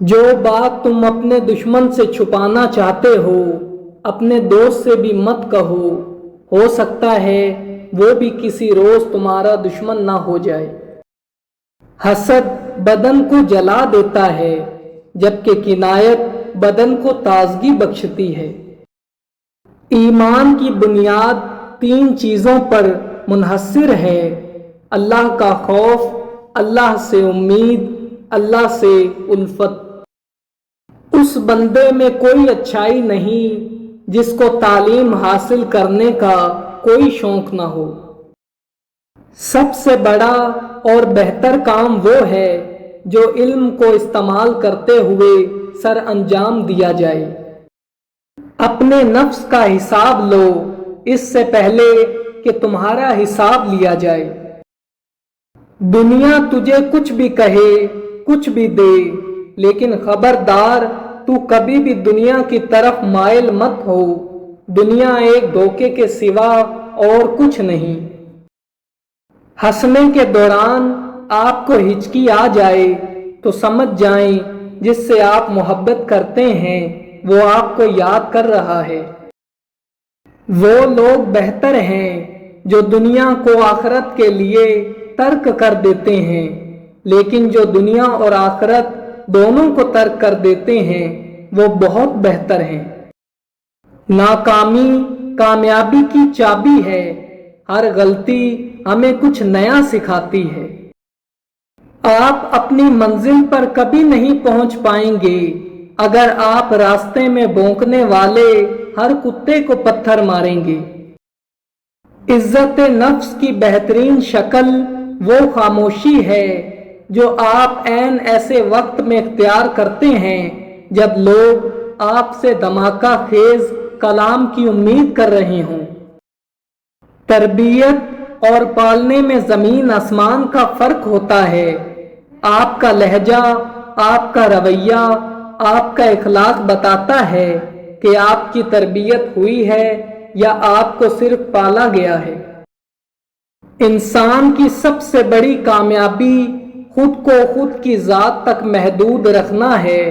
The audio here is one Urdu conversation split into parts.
جو بات تم اپنے دشمن سے چھپانا چاہتے ہو اپنے دوست سے بھی مت کہو، ہو سکتا ہے وہ بھی کسی روز تمہارا دشمن نہ ہو جائے۔ حسد بدن کو جلا دیتا ہے جبکہ کنایت بدن کو تازگی بخشتی ہے۔ ایمان کی بنیاد 3 چیزوں پر منحصر ہے: اللہ کا خوف، اللہ سے امید، اللہ سے الفت۔ اس بندے میں کوئی اچھائی نہیں جس کو تعلیم حاصل کرنے کا کوئی شوق نہ ہو۔ سب سے بڑا اور بہتر کام وہ ہے جو علم کو استعمال کرتے ہوئے سر انجام دیا جائے۔ اپنے نفس کا حساب لو اس سے پہلے کہ تمہارا حساب لیا جائے۔ دنیا تجھے کچھ بھی کہے، کچھ بھی دے، لیکن خبردار تو کبھی بھی دنیا کی طرف مائل مت ہو۔ دنیا ایک دھوکے کے سوا اور کچھ نہیں۔ ہنسنے کے دوران آپ کو ہچکی آ جائے تو سمجھ جائیں جس سے آپ محبت کرتے ہیں وہ آپ کو یاد کر رہا ہے۔ وہ لوگ بہتر ہیں جو دنیا کو آخرت کے لیے ترک کر دیتے ہیں، لیکن جو دنیا اور آخرت دونوں کو ترک کر دیتے ہیں وہ بہت بہتر ہیں۔ ناکامی کامیابی کی چابی ہے، ہر غلطی ہمیں کچھ نیا سکھاتی ہے۔ آپ اپنی منزل پر کبھی نہیں پہنچ پائیں گے اگر آپ راستے میں بھونکنے والے ہر کتے کو پتھر ماریں گے۔ عزت نفس کی بہترین شکل وہ خاموشی ہے جو آپ عین ایسے وقت میں اختیار کرتے ہیں جب لوگ آپ سے دھماکہ خیز کلام کی امید کر رہے ہوں۔ تربیت اور پالنے میں زمین آسمان کا فرق ہوتا ہے۔ آپ کا لہجہ، آپ کا رویہ، آپ کا اخلاق بتاتا ہے کہ آپ کی تربیت ہوئی ہے یا آپ کو صرف پالا گیا ہے۔ انسان کی سب سے بڑی کامیابی خود کو خود کی ذات تک محدود رکھنا ہے۔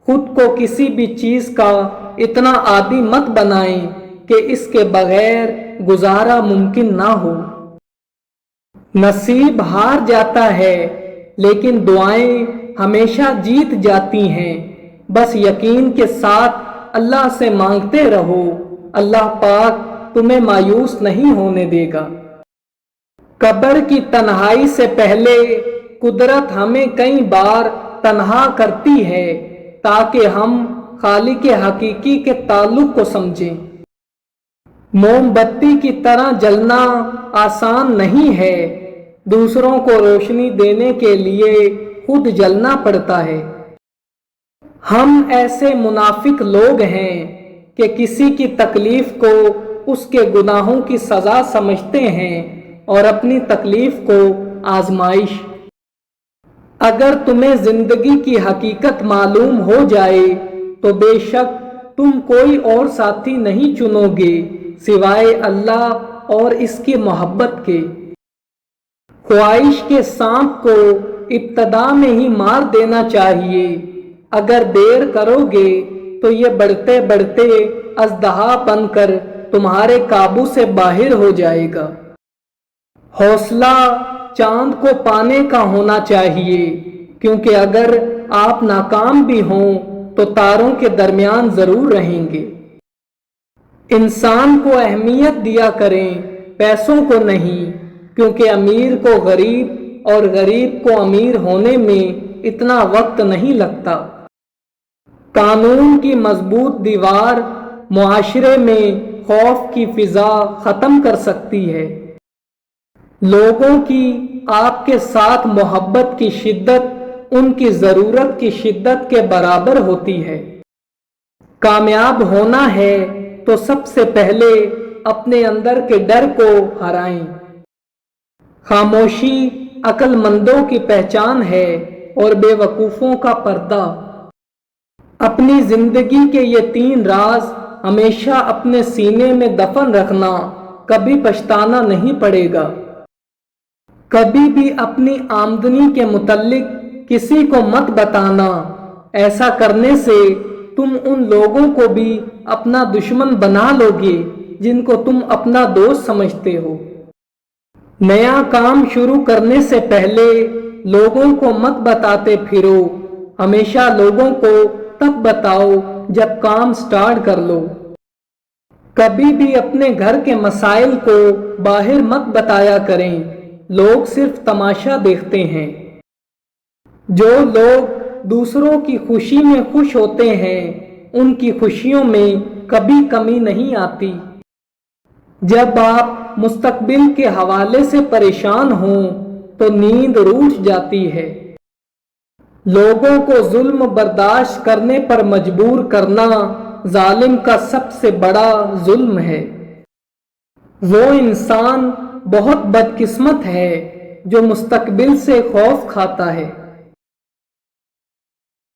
خود کو کسی بھی چیز کا اتنا عادی مت بنائیں کہ اس کے بغیر گزارا ممکن نہ ہو۔ نصیب ہار جاتا ہے لیکن دعائیں ہمیشہ جیت جاتی ہیں۔ بس یقین کے ساتھ اللہ سے مانگتے رہو، اللہ پاک تمہیں مایوس نہیں ہونے دے گا۔ قبر کی تنہائی سے پہلے قدرت ہمیں کئی بار تنہا کرتی ہے تاکہ ہم خالق حقیقی کے تعلق کو سمجھیں۔ موم بتی کی طرح جلنا آسان نہیں ہے، دوسروں کو روشنی دینے کے لیے خود جلنا پڑتا ہے۔ ہم ایسے منافق لوگ ہیں کہ کسی کی تکلیف کو اس کے گناہوں کی سزا سمجھتے ہیں اور اپنی تکلیف کو آزمائش۔ اگر تمہیں زندگی کی حقیقت معلوم ہو جائے تو بے شک تم کوئی اور ساتھی نہیں چنو گے سوائے اللہ اور اس کی محبت کے۔ خواہش کے سانپ کو ابتدا میں ہی مار دینا چاہیے، اگر دیر کرو گے تو یہ بڑھتے بڑھتے اژدہا بن کر تمہارے قابو سے باہر ہو جائے گا۔ حوصلہ چاند کو پانے کا ہونا چاہیے، کیونکہ اگر آپ ناکام بھی ہوں تو تاروں کے درمیان ضرور رہیں گے۔ انسان کو اہمیت دیا کریں، پیسوں کو نہیں، کیونکہ امیر کو غریب اور غریب کو امیر ہونے میں اتنا وقت نہیں لگتا۔ قانون کی مضبوط دیوار معاشرے میں خوف کی فضا ختم کر سکتی ہے۔ لوگوں کی آپ کے ساتھ محبت کی شدت ان کی ضرورت کی شدت کے برابر ہوتی ہے۔ کامیاب ہونا ہے تو سب سے پہلے اپنے اندر کے ڈر کو ہرائیں۔ خاموشی عقل مندوں کی پہچان ہے اور بے وقوفوں کا پردہ۔ اپنی زندگی کے یہ 3 راز ہمیشہ اپنے سینے میں دفن رکھنا، کبھی پچھتانا نہیں پڑے گا۔ کبھی بھی اپنی آمدنی کے متعلق کسی کو مت بتانا، ایسا کرنے سے تم ان لوگوں کو بھی اپنا دشمن بنا لوگے جن کو تم اپنا دوست سمجھتے ہو۔ نیا کام شروع کرنے سے پہلے لوگوں کو مت بتاتے پھرو، ہمیشہ لوگوں کو تب بتاؤ جب کام سٹارٹ کر لو۔ کبھی بھی اپنے گھر کے مسائل کو باہر مت بتایا کریں، لوگ صرف تماشا دیکھتے ہیں۔ جو لوگ دوسروں کی خوشی میں خوش ہوتے ہیں ان کی خوشیوں میں کبھی کمی نہیں آتی۔ جب آپ مستقبل کے حوالے سے پریشان ہوں تو نیند روٹھ جاتی ہے۔ لوگوں کو ظلم برداشت کرنے پر مجبور کرنا ظالم کا سب سے بڑا ظلم ہے۔ وہ انسان بہت بدقسمت ہے جو مستقبل سے خوف کھاتا ہے۔